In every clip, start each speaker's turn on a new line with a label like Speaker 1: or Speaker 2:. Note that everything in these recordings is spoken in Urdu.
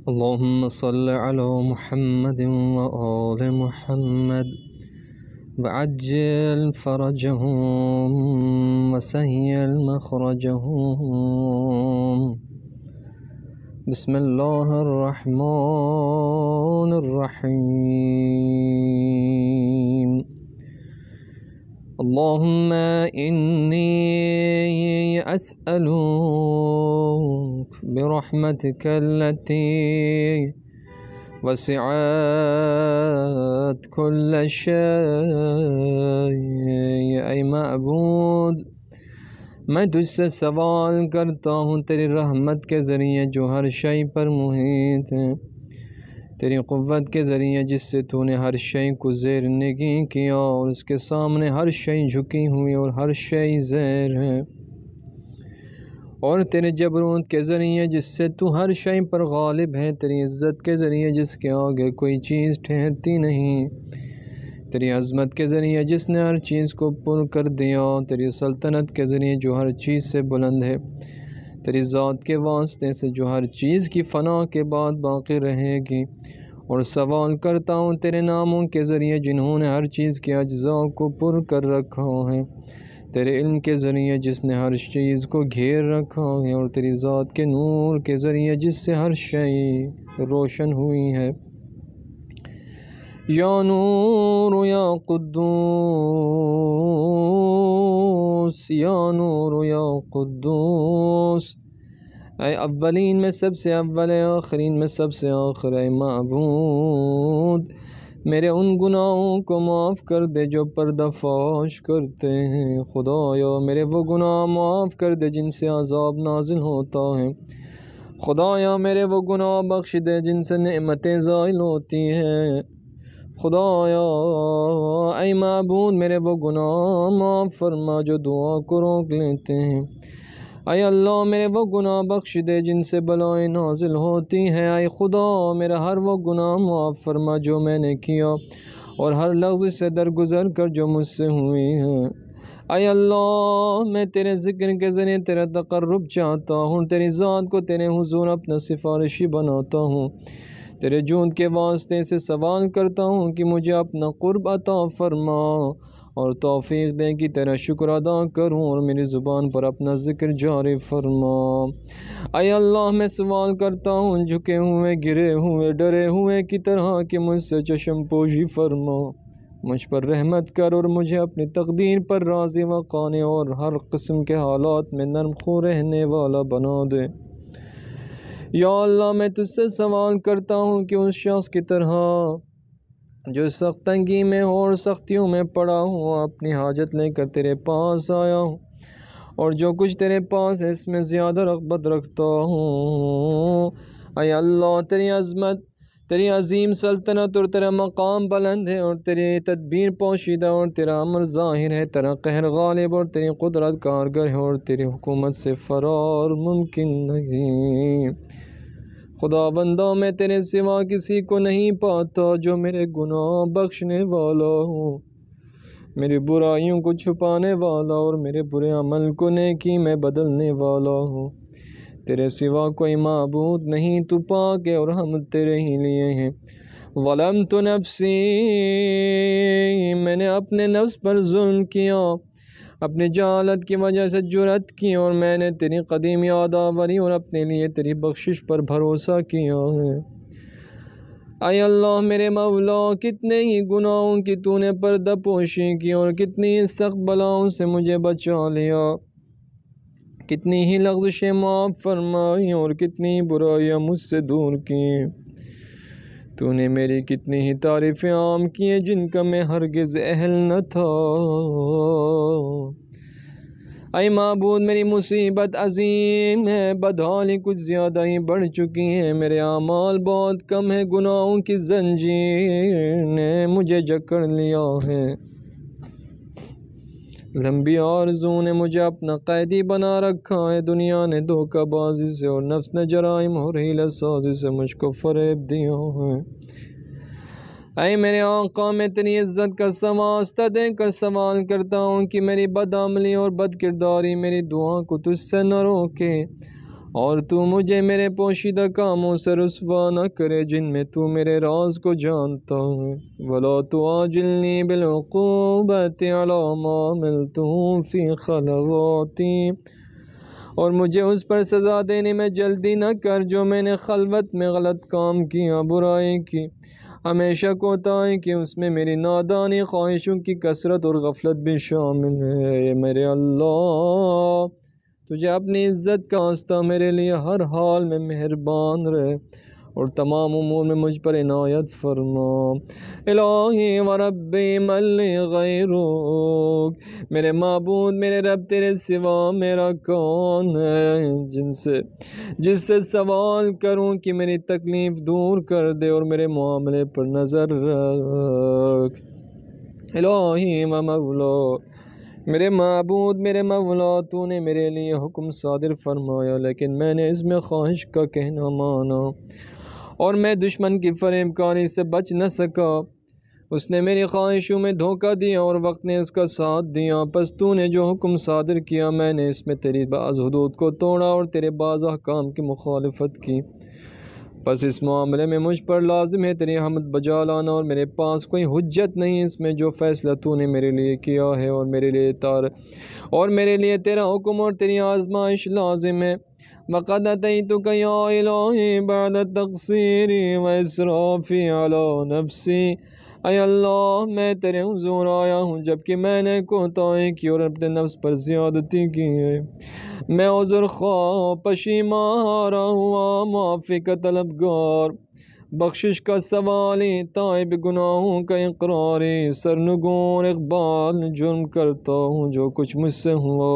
Speaker 1: اللهم صل على محمد وآل محمد وعجل فرجهم وسهل مخرجهم. بسم الله الرحمن الرحيم. اللهم إني أسألك برحمتك التي وسعت كل شيء اے معبود، میں تجھ سے سوال کرتا ہوں تیری رحمت کے ذریعے جو ہر شے پر محیط ہے، تیری قوت کے ذریعے جس سے تو نے ہر شے کو زیر نگی کیا اور اس کے سامنے ہر شے جھکی ہوئی اور ہر شے زیر ہے، اور تیرے جبروت کے ذریعے جس سے تو ہر شے پر غالب ہے، تیری عزت کے ذریعے جس کے آگے کوئی چیز ٹھہرتی نہیں، تیری عظمت کے ذریعے جس نے ہر چیز کو پر کر دیا، تیری سلطنت کے ذریعے جو ہر چیز سے بلند ہے، تیری ذات کے واسطے سے جو ہر چیز کی فنا کے بعد باقی رہے گی، اور سوال کرتا ہوں تیرے ناموں کے ذریعے جنہوں نے ہر چیز کے اجزاء کو پر کر رکھا ہے، تیرے علم کے ذریعے جس نے ہر چیز کو گھیر رکھا ہے، اور تیری ذات کے نور کے ذریعے جس سے ہر شے روشن ہوئی ہے۔ یا نور یا قدوس، یا نور یا قدوس، اے اولین میں سب سے اول، اے آخرین میں سب سے آخر، اے معبود میرے ان گناہوں کو معاف کر دے جو پردہ فاش کرتے ہیں، خدایا میرے وہ گناہ معاف کر دے جن سے عذاب نازل ہوتا ہے، خدایا میرے وہ گناہ بخش دے جن سے نعمتیں زائل ہوتی ہیں، خدایا اے معبود میرے وہ گناہ معاف فرما جو دعا کو روک لیتے ہیں، اے اللہ میرے وہ گناہ بخش دے جن سے بلائیں نازل ہوتی ہیں، اے خدا میرا ہر وہ گناہ معاف فرما جو میں نے کیا اور ہر لفظ سے درگزر کر جو مجھ سے ہوئی ہے، اے اللہ میں تیرے ذکر کے ذریعے تیرا تقرب چاہتا ہوں، تیری ذات کو تیرے حضور اپنا سفارشی بناتا ہوں، تیرے جود کے واسطے سے سوال کرتا ہوں کہ مجھے اپنا قرب عطا فرما اور توفیق دیں کہ تیرا شکر ادا کروں اور میری زبان پر اپنا ذکر جاری فرما۔ اے اللہ میں سوال کرتا ہوں جھکے ہوئے گرے ہوئے ڈرے ہوئے کی طرح کہ مجھ سے چشم پوشی فرما، مجھ پر رحمت کر اور مجھے اپنی تقدیر پر راضی و قانع اور ہر قسم کے حالات میں نرم خو رہنے والا بنا دے۔ یا اللہ میں تجھ سے سوال کرتا ہوں کہ اس شخص کی طرح جو سخت تنگی میں ہو اور سختیوں میں پڑا ہوں، اپنی حاجت لے کر تیرے پاس آیا ہوں اور جو کچھ تیرے پاس ہے اس میں زیادہ رغبت رکھتا ہوں، اے اللہ تیری عظمت، تیری عظیم سلطنت اور تیرا مقام بلند ہے اور تیری تدبیر پوشیدہ اور تیرا امر ظاہر ہے، تیرا قہر غالب اور تیری قدرت کارگر ہے اور تیری حکومت سے فرار ممکن نہیں۔ خدا بندہ میں تیرے سوا کسی کو نہیں پاتا جو میرے گناہ بخشنے والا ہو، میری برائیوں کو چھپانے والا اور میرے برے عمل کو نیکی میں بدلنے والا ہو، تیرے سوا کوئی معبود نہیں، تو پاک ہے اور ہم تیرے ہی لیے ہیں۔ ظلمت نفسی، میں نے اپنے نفس پر ظلم کیا، اپنی جہالت کی وجہ سے جرات کی اور میں نے تیری قدیم یادآوری اور اپنے لیے تیری بخشش پر بھروسہ کیا ہے۔ اے اللہ میرے مولا کتنے ہی گناہوں کی تو نے پردہ پوشی کی اور کتنی ہی سخت بلاؤں سے مجھے بچا لیا، کتنی ہی لغزشیں معاف فرمائی اور کتنی برائیاں مجھ سے دور کی، تو نے میری کتنی ہی تعریفیں عام کی ہیں جن کا میں ہرگز اہل نہ تھا۔ اے معبود میری مصیبت عظیم ہے، بدحالی کچھ زیادہ ہی بڑھ چکی ہے، میرے اعمال بہت کم ہیں، گناہوں کی زنجیر نے مجھے جکڑ لیا ہے، لمبی آرزو نے مجھے اپنا قیدی بنا رکھا ہے، دنیا نے دھوکہ بازی سے اور نفس نے جرائم اور حیلہ سازی سے مجھ کو فریب دیا ہے۔ اے میرے آقا میں تیری عزت کا واسطہ دے کر سوال کرتا ہوں کہ میری بدعملی اور بد کرداری میری دعا کو تجھ سے نہ روکے اور تو مجھے میرے پوشیدہ کاموں سے رسوا نہ کرے جن میں تو میرے راز کو جانتا ہے۔ وَلَا تُعَاجِلْنِي بِالْعُقُوبَةِ عَلَىٰ مَا عَمِلْتُ فِي خَلَوَاتِي، اور مجھے اس پر سزا دینے میں جلدی نہ کر جو میں نے خلوت میں غلط کام کیا، برائی کی، ہمیشہ کوتاہی کی، اس میں میری نادانی، خواہشوں کی کثرت اور غفلت بھی شامل ہے۔ اے میرے اللہ، تجھے اپنی عزت کا واسطہ میرے لیے ہر حال میں مہربان رہے اور تمام امور میں مجھ پر عنایت فرما۔ الہی و ربی من لی غیرک، میرے معبود میرے رب تیرے سوا میرا کون ہے جس سے سوال کروں کہ میری تکلیف دور کر دے اور میرے معاملے پر نظر رکھ۔ الہی و مولا، میرے معبود میرے مولا، تو نے میرے لیے حکم صادر فرمایا لیکن میں نے اس میں خواہش کا کہنا مانا اور میں دشمن کی فریب کاری سے بچ نہ سکا۔ اس نے میری خواہشوں میں دھوکہ دیا اور وقت نے اس کا ساتھ دیا، پس تو نے جو حکم صادر کیا میں نے اس میں تیری بعض حدود کو توڑا اور تیرے بعض احکام کی مخالفت کی، پس اس معاملے میں مجھ پر لازم ہے تیری حمد بجا لانا اور میرے پاس کوئی حجت نہیں اس میں جو فیصلہ تو نے میرے لیے کیا ہے، اور میرے لیے تیرا حکم اور تیری آزمائش لازم ہے۔ وَقَدْ أَتَيْتُكَ يَا إِلَٰهِي بَعْدَ تَقْصِيرِي وَإِسْرَافِي عَلَىٰ نَفْسِي، اے اللہ میں تیرے حضور آیا ہوں جبکہ میں نے کوتاہی کی اور اپنے نفس پر زیادتی کی ہے۔ میں عذر خواہ، پشیماں ہوا، معافی کا طلبگار، بخشش کا سوالی، تائب گناہوں کا اقراری، سرنگون اقبال، جرم کرتا ہوں جو کچھ مجھ سے ہوا،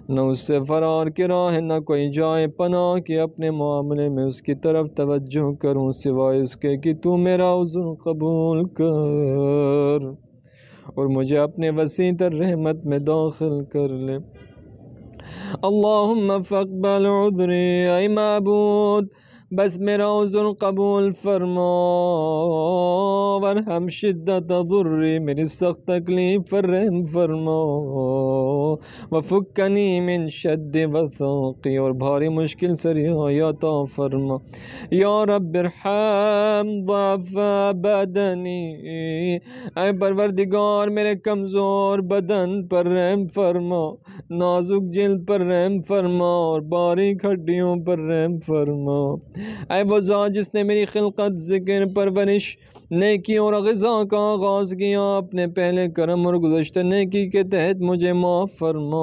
Speaker 1: نہ اس سے فرار کی راہ، نہ کوئی جائے پناہ کہ اپنے معاملے میں اس کی طرف توجہ کروں سوائے اس کے کہ تو میرا عذر قبول کر اور مجھے اپنے وسیع تر رحمت میں داخل کر لے۔ اللہم فاقبل عذری، اے معبود بس میرا عذر قبول فرما، ورحم شدت ضری، میری سخت تکلیف پر رحم فرما، وفکنی من شد وثاقی، اور بھاری مشکل سے رہائی عطا فرما۔ یا رب ارحم ضعف بدنی، اے پروردگار میرے کمزور بدن پر رحم فرما، نازک جلد پر رحم فرما اور باریک ہڈیوں پر رحم فرما۔ اے وہ ذات جس نے میری خلقت، ذکر، پرورش، نیکی اور غذا کا آغاز کیا، اپنے پہلے کرم اور گزشتہ نیکی کے تحت مجھے معاف فرما۔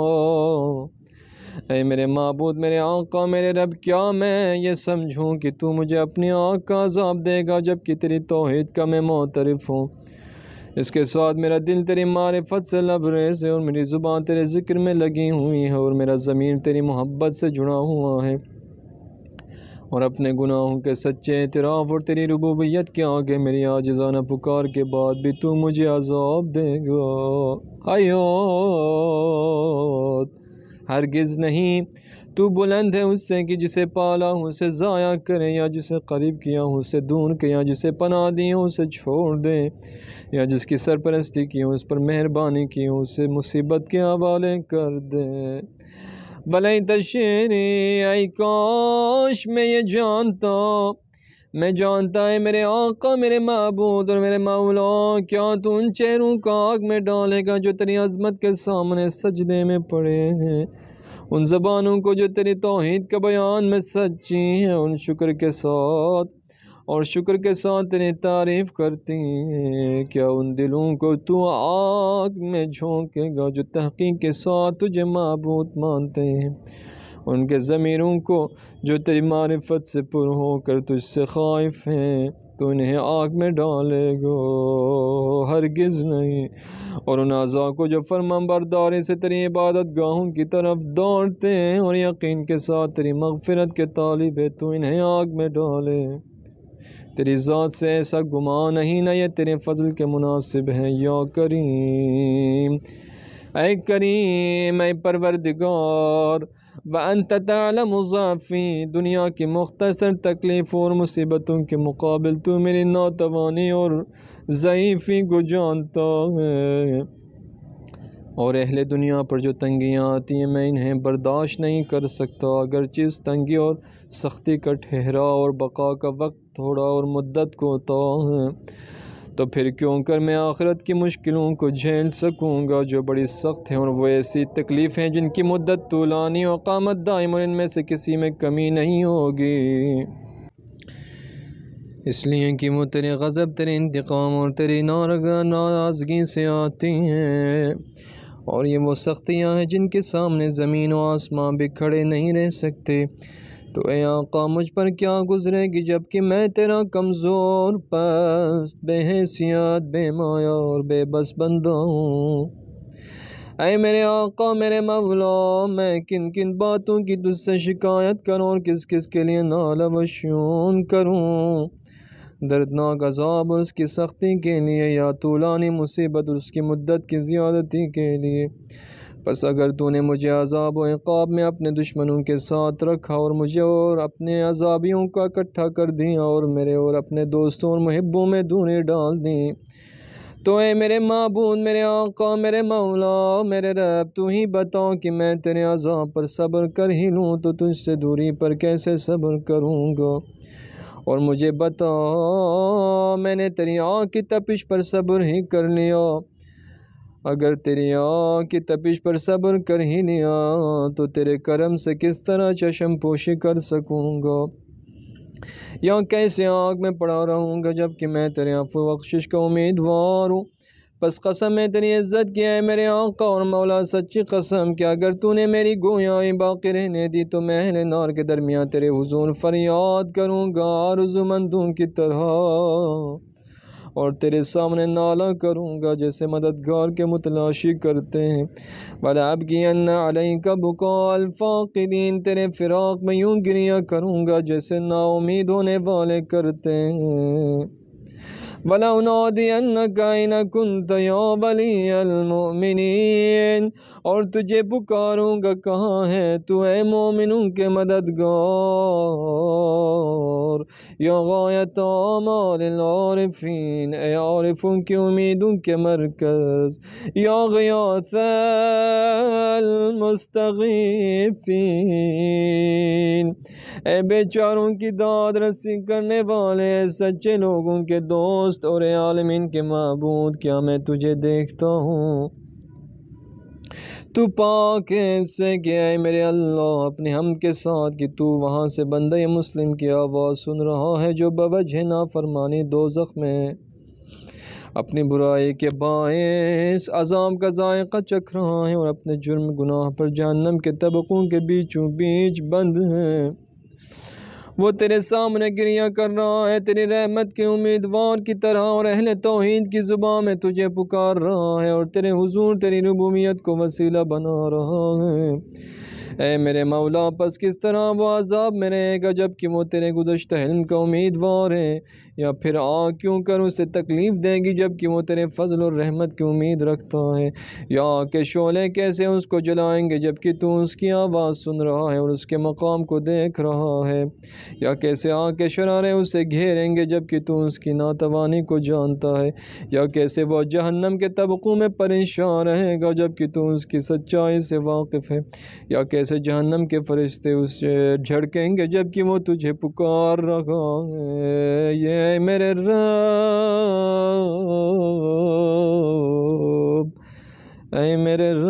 Speaker 1: اے میرے معبود میرے آقا میرے رب، کیا میں یہ سمجھوں کہ تو مجھے اپنی آنکھ کا عذاب دے گا جبکہ تیری توحید کا میں معترف ہوں؟ اس کے ساتھ میرا دل تیری معرفت سے لبریز ہے اور میری زبان تیرے ذکر میں لگی ہوئی ہے اور میرا ضمیر تیری محبت سے جڑا ہوا ہے، اور اپنے گناہوں کے سچے اعتراف اور تیری ربوبیت کے آگے میری عاجزانہ پکار کے بعد بھی تو مجھے عذاب دے گا۔ حیات ہرگز نہیں، تو بلند ہے اس سے کہ جسے پالا ہوں اسے ضائع کرے، یا جسے قریب کیا ہوں اسے دور کے، یا جسے پناہ دی ہوں اسے چھوڑ دے، یا جس کی سرپرستی کی ہوں اس پر مہربانی کی ہوں اسے مصیبت کے حوالے کر دے۔ بلیت شعری، ای کاش میں یہ جانتا ہے میرے آقا میرے معبود اور میرے مولا، کیا تو ان چہروں کو آگ میں ڈالے گا جو تیری عظمت کے سامنے سجدے میں پڑے ہیں، ان زبانوں کو جو تیری توحید کا بیان میں سچی ہیں، ان شکر کے ساتھ تیری تعریف کرتی ہیں، کیا ان دلوں کو تو آگ میں جھونکے گا جو تحقیق کے ساتھ تجھے معبود مانتے ہیں، ان کے ضمیروں کو جو تیری معرفت سے پر ہو کر تجھ سے خائف ہیں، تو انہیں آگ میں ڈالے گا؟ ہرگز نہیں۔ اور ان اعضاء کو جو فرمان برداری سے تیری عبادت گاہوں کی طرف دوڑتے ہیں اور یقین کے ساتھ تیری مغفرت کے طالب ہے، تو انہیں آگ میں ڈالے۔ تیری ذات سے ایسا گمان نہیں، نہ یہ تیرے فضل کے مناسب ہے۔ یا کریم، اے کریم، اے پروردگار، وَأَنْتَ تَعْلَمُ ضَعْفِي، دنیا کی مختصر تکلیفوں اور مصیبتوں کے مقابل تو میری ناتوانی اور ضعیفی کو جانتا ہے، اور اہل دنیا پر جو تنگیاں آتی ہیں میں انہیں برداشت نہیں کر سکتا، اگرچہ اس تنگی اور سختی کا ٹھہراؤ اور بقا کا وقت تھوڑا اور مدت کوتاہ ہے، تو پھر کیوں کر میں آخرت کی مشکلوں کو جھیل سکوں گا جو بڑی سخت ہیں، اور وہ ایسی تکلیفیں جن کی مدت طولانی اور قامت دائم، اور ان میں سے کسی میں کمی نہیں ہوگی، اس لیے کہ وہ تیرے غضب، تیرے انتقام اور تیری ناراضگی سے آتی ہیں، اور یہ وہ سختیاں ہیں جن کے سامنے زمین و آسمان بھی کھڑے نہیں رہ سکتے۔ تو اے آقا مجھ پر کیا گزرے گی جبکہ میں تیرا کمزور، پست، بے حیثیت، بے مایا اور بے بس بندہ ہوں۔ اے میرے آقا، میرے مولا، میں کن کن باتوں کی تجھ سے شکایت کروں اور کس کس کے لیے نالہ و شیون کروں، دردناک عذاب اور اس کی سختی کے لیے، یا طولانی مصیبت اور اس کی مدت کی زیادتی کے لیے۔ پس اگر تو نے مجھے عذاب و عقاب میں اپنے دشمنوں کے ساتھ رکھا اور مجھے اور اپنے عذابیوں کا اکٹھا کر دیا اور میرے اور اپنے دوستوں اور محبوں میں دوری ڈال دی، تو اے میرے معبود، میرے آقا، میرے مولا، میرے رب، تو ہی بتاؤ کہ میں تیرے عذاب پر صبر کر ہی لوں تو تجھ سے دوری پر کیسے صبر کروں گا، اور مجھے بتا میں نے تیری آنکھ کی تپش پر صبر ہی کر لیا، اگر تیری آنکھ کی تپش پر صبر کر ہی لیا تو تیرے کرم سے کس طرح چشم پوشی کر سکوں گا، یا کیسے آنکھ میں پڑا رہوں گا جبکہ میں تیرے عفو و بخشش کا امیدوار ہوں۔ پس قسم ہے تیری عزت کی اے میرے آقا اور مولا، سچی قسم کہ اگر تو نے میری گویائی باقی رہنے دی تو میں اہل نار کے درمیان تیرے حضور فریاد کروں گا آرزومندوں کی طرح، اور تیرے سامنے نالہ کروں گا جیسے مددگار کے متلاشی کرتے ہیں۔ وَلَأَبْكِيَنَّ عَلَيْكَ بُكَاءَ الْفَاقِدِينَ، تیرے فراق میں یوں گریہ کروں گا جیسے نا امید ہونے والے کرتے ہیں۔ وَلَأُنَادِيَنَّكَ أَيْنَ كُنْتَ يَا وَلِيَّ الْمُؤْمِنِينَ، اور تجھے پکاروں گا کہاں ہے تو اے مومنوں کے مددگار، یا غایت آمال العارفین، اے عارفوں کی امیدوں کے مرکز، یا غیاث المستغیثین، اے بیچاروں کی داد رسی کرنے والے، سچے لوگوں کے دوست، اور اے عالمین کے معبود، کیا میں تجھے دیکھتا ہوں؟ تو پاک ہے اس سے کہ اے میرے اللہ اپنے حمد کے ساتھ کہ تو وہاں سے بندہ مسلم کی آواز سن رہا ہے جو بوجہ نافرمانی دوزخ میں اپنی برائی کے باعث عذاب کا ذائقہ چکھ رہا ہے اور اپنے جرم گناہ پر جہنم کے طبقوں کے بیچوں بیچ بند ہے، وہ تیرے سامنے گریہ کر رہا ہے تیری رحمت کے امیدوار کی طرح، اور اہل توحید کی زبان میں تجھے پکار رہا ہے اور تیرے حضور تیری ربوبیت کو وسیلہ بنا رہا ہے۔ اے میرے مولا، پس کس طرح وہ عذاب میں رہے گا جبکہ وہ تیرے گزشتہ علم کا امیدوار ہے، یا پھر آگ کیوں کر اسے تکلیف دے گی جبکہ وہ تیرے فضل اور رحمت کی امید رکھتا ہے، یا کہ شعلے کیسے اس کو جلائیں گے جبکہ تو اس کی آواز سن رہا ہے اور اس کے مقام کو دیکھ رہا ہے، یا کیسے آگ کے شرارے اسے گھیریں گے جبکہ تو اس کی ناتوانی کو جانتا ہے، یا کیسے وہ جہنم کے طبقوں میں پریشان رہے گا جبکہ تو اس کی سچائی سے واقف ہے، یا کیسے جہنم کے فرشتے اسے جھڑکیں گے جبکہ وہ تجھے پکار رہا ہے۔ یہ میرے رب، اے میرے رب،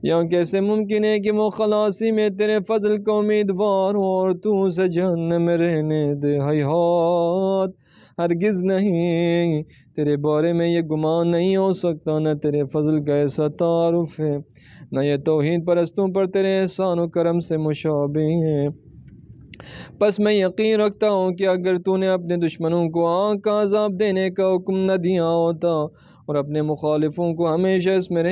Speaker 1: یا کیسے ممکن ہے کہ وہ خلاصی میں تیرے فضل کا امیدوار ہو اور تو اسے جہنم میں رہنے دے؟ ہیہات، ہرگز نہیں، تیرے بارے میں یہ گمان نہیں ہو سکتا، نہ تیرے فضل کا ایسا تعارف ہے، نہ یہ توحید پرستوں پر تیرے احسان و کرم سے مشابہ ہے۔ پس میں یقین رکھتا ہوں کہ اگر تو نے اپنے دشمنوں کو آگ کا عذاب دینے کا حکم نہ دیا ہوتا اور اپنے مخالفوں کو ہمیشہ اس میں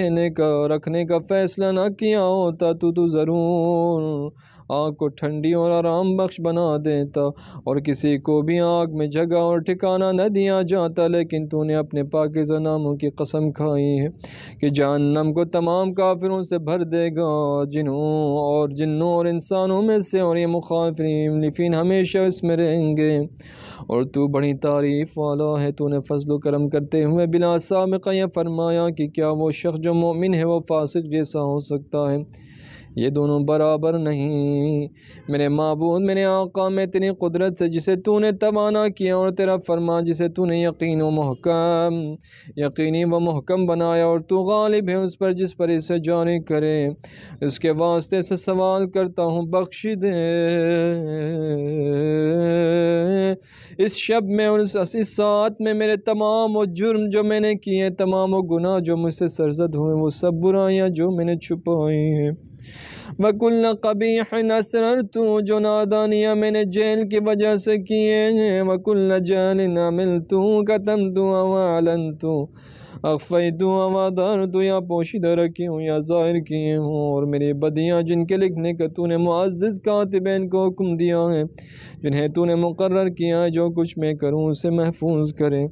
Speaker 1: رکھنے کا فیصلہ نہ کیا ہوتا تو ضرور آگ کو ٹھنڈی اور آرام بخش بنا دیتا اور کسی کو بھی آگ میں جگہ اور ٹھکانہ نہ دیا جاتا، لیکن تو نے اپنے پاکیزہ ناموں کی قسم کھائی ہے کہ جہنم کو تمام کافروں سے بھر دے گا، جنوں اور انسانوں میں سے، اور یہ مخالفین ہمیشہ اس میں رہیں گے، اور تو بڑی تعریف والا ہے۔ تو نے فضل و کرم کرتے ہوئے بلا سابقہ یہ فرمایا کہ کیا وہ شخص جو مومن ہے وہ فاسق جیسا ہو سکتا ہے؟ یہ دونوں برابر نہیں۔ میرے معبود، میرے آقا، میں تیری قدرت سے جسے تو نے توانا کیا اور تیرا فرما جسے تو نے یقینی و محکم بنایا اور تو غالب ہے اس پر جس پر اسے جاری کرے، اس کے واسطے سے سوال کرتا ہوں بخش دے اس شب میں اور اس ساتھ میں میرے تمام وہ جرم جو میں نے کیے، تمام وہ گناہ جو مجھ سے سرزد ہوئے، وہ سب برائیاں جو میں نے چھپائی ہیں۔ وَكُلَّ قَبِيحٍ أَسْرَرْتُ، جو نادانیاں میں نے جیل کی وجہ سے کیے ہیں، وَكُلَّ جَهْلٍ عَمِلْتُ كَتَمْتُ وَأَعْلَنْتُ أَخْفَيْتُ وَأَظْهَرْتُ، یا پوشیدہ رکھی ہوں یا ظاہر کیے ہوں، اور میری بدیاں جن کے لکھنے کا تو نے معزز کاتبین کو حکم دیا ہے، جنہیں تو نے مقرر کیا ہے جو کچھ میں کروں اسے محفوظ کرے،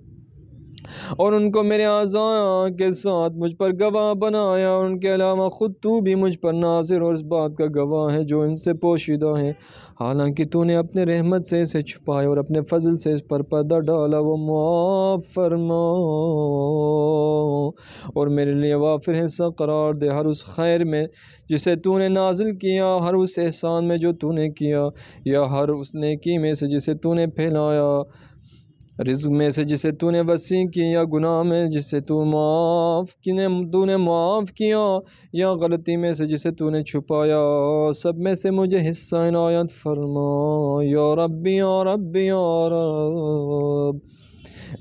Speaker 1: اور ان کو میرے اعضاء کے ساتھ مجھ پر گواہ بنایا، اور ان کے علاوہ خود تو بھی مجھ پر ناظر اور اس بات کا گواہ ہے جو ان سے پوشیدہ ہے، حالانکہ تو نے اپنے رحمت سے اسے چھپایا اور اپنے فضل سے اس پر پردہ ڈالا، وہ معاف فرما اور میرے لیے وافر حصہ قرار دے ہر اس خیر میں جسے تو نے نازل کیا، ہر اس احسان میں جو تو نے کیا، یا ہر اس نیکی میں سے جسے تو نے پھیلایا، رزق میں سے جسے تو نے وسیع کی، یا گناہ میں جسے تو نے معاف کیا، یا غلطی میں سے جسے تو نے چھپایا، سب میں سے مجھے حصہ عنایت فرما یا ربی یا ربی یا رب۔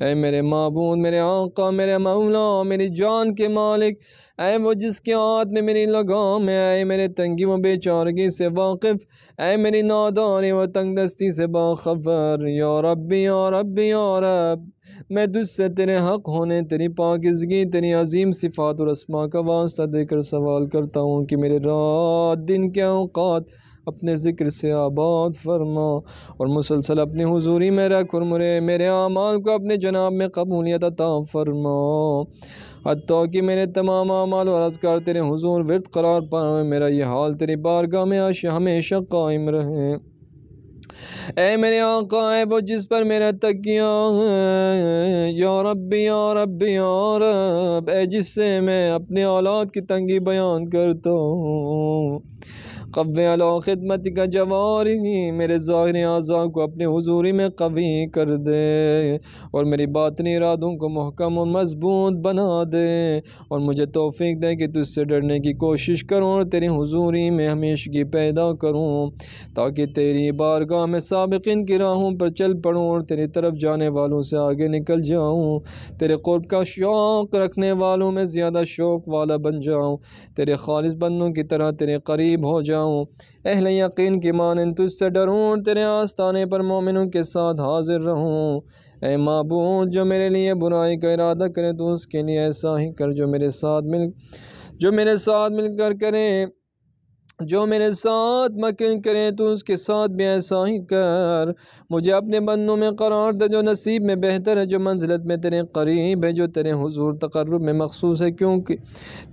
Speaker 1: اے میرے معبود، میرے آقا، میرے مولا، میری جان کے مالک، اے وہ جس کے ہاتھ میں میری لگام ہے، اے میرے تنگی و بیچارگی سے واقف، اے میری نادانی و تنگ دستی سے باخبر، یا ربی یا ربی یا رب، میں تجھ سے تیرے حق ہونے، تیری پاکیزگی، تیری عظیم صفات اور اسماء کا واسطہ دے کر سوال کرتا ہوں کہ میرے رات دن کے اوقات اپنے ذکر سے آباد فرما اور مسلسل اپنی حضوری میں رکھ، اور میرے اعمال کو اپنے جناب میں قبولیت عطا فرما، حتیٰ کہ میرے تمام اعمال اور اذکار تیرے حضور ورد قرار پائیں، میرا یہ حال تیری بارگاہ میں ہمیشہ قائم رہے۔ اے میرے آقا، اے وہ جس پر میرا تکیہ ہے، یا ربی یا ربی یا رب، اے جس سے میں اپنے اولاد کی تنگی بیان کرتا ہوں، قوی علی خدمت کا جواری، میرے ظاہر اعضاء کو اپنے حضوری میں قوی کر دے، اور میری باطنی ارادوں کو محکم و مضبوط بنا دے، اور مجھے توفیق دے کہ تجھ سے ڈرنے کی کوشش کروں اور تیری حضوری میں ہمیشگی پیدا کروں، تاکہ تیری بارگاہ میں سابقین کی راہوں پر چل پڑوں اور تیری طرف جانے والوں سے آگے نکل جاؤں، تیرے قرب کا شوق رکھنے والوں میں زیادہ شوق والا بن جاؤں، تیرے خالص بندوں کی طرح تیرے قریب ہو جاؤں، اہل یقین کی مانند تجھ سے ڈروں، تیرے آستانے پر مومنوں کے ساتھ حاضر رہوں۔ اے معبود، جو میرے لیے برائی کا ارادہ کرے تو اس کے لیے ایسا ہی کر، جو میرے ساتھ مل کر کرے، جو میرے ساتھ مکن کرے تو اس کے ساتھ بھی ایسا ہی کر، مجھے اپنے بندوں میں قرار دے جو نصیب میں بہتر ہے، جو منزلت میں تیرے قریب ہے، جو تیرے حضور تقرب میں مخصوص ہے، کیونکہ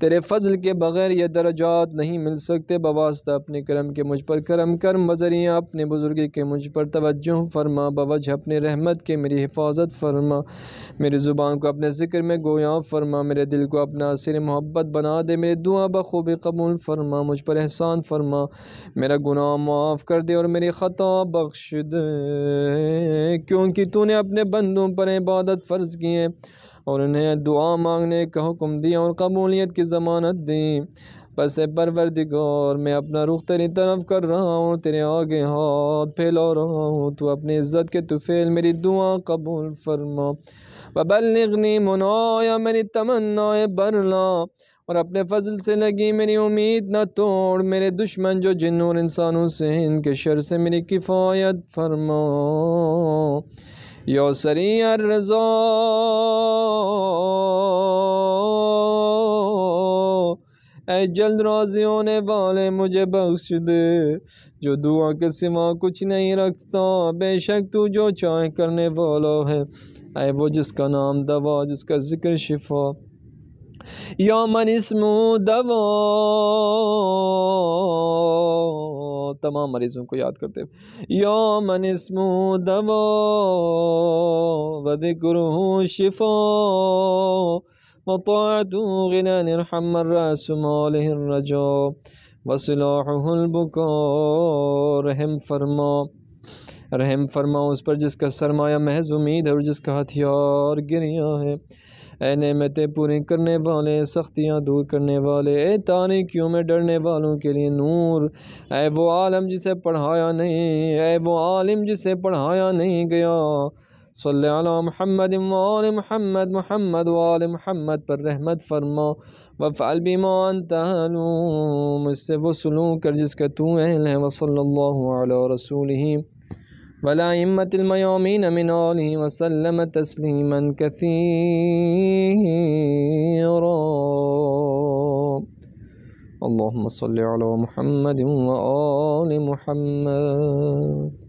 Speaker 1: تیرے فضل کے بغیر یہ درجات نہیں مل سکتے، بواسطہ اپنے کرم کے مجھ پر کرم کر، بذریعہ اپنے بزرگی کے مجھ پر توجہ فرما، بوجہ اپنے رحمت کے میری حفاظت فرما، میری زبان کو اپنے ذکر میں گویا فرما، میرے دل کو اپنا اسیر محبت بنا دے، میری دعا بخوبی قبول فرما، مجھ پر احسان فرما، میرا گناہ معاف کر دے اور میری خطا بخش دے، کیونکہ تو نے اپنے بندوں پر عبادت فرض کی ہے اور انہیں دعا مانگنے کا حکم دیا اور قبولیت کی ضمانت دی، بس اے پروردگار، میں اپنا رخ تیری طرف کر رہا ہوں، تیرے آگے ہاتھ پھیلا رہا ہوں، تو اپنی عزت کے طفیل میری دعا قبول فرما، وبلغنی منایا، میری تمنائے برلا، اور اپنے فضل سے لگی میری امید نہ توڑ، میرے دشمن جو جن اور انسانوں سے ہیں ان کے شر سے میری کفایت فرما، یا سریع الرضا، اے جلد راضی ہونے والے مجھے بخش دے، جو دعا کے سوا کچھ نہیں رکھتا، بے شک تو جو چاہے کرنے والا ہے، اے وہ جس کا نام دوا، جس کا ذکر شفا، یا من اسمو دوا، تمام مریضوں کو یاد کرتے یا من اسمو دوا وذکرہ شفا وطاعتہ غنان ارحم الراس مالہ الرجا وصلاحہ البکا، رحم فرما اس پر جس کا سرمایہ محض امید ہے اور جس کا ہتھیار گریہ ہے۔ اے نعمتیں پوری کرنے والے، سختیاں دور کرنے والے، اے تاریکیوں میں ڈرنے والوں کے لیے نور، اے وہ عالم جسے پڑھایا نہیں گیا، صلی علی محمد وآل محمد، محمد وآل محمد پر رحمت فرما، وفعل بما انت اہل، مجھ سے وہ سلوک کر جس کا تو اہل ہے، وصلی اللہ علی رسولہ والائمة الميامين من آله وسلم تسليما كثيرا، اللهم صل على محمد وآل محمد.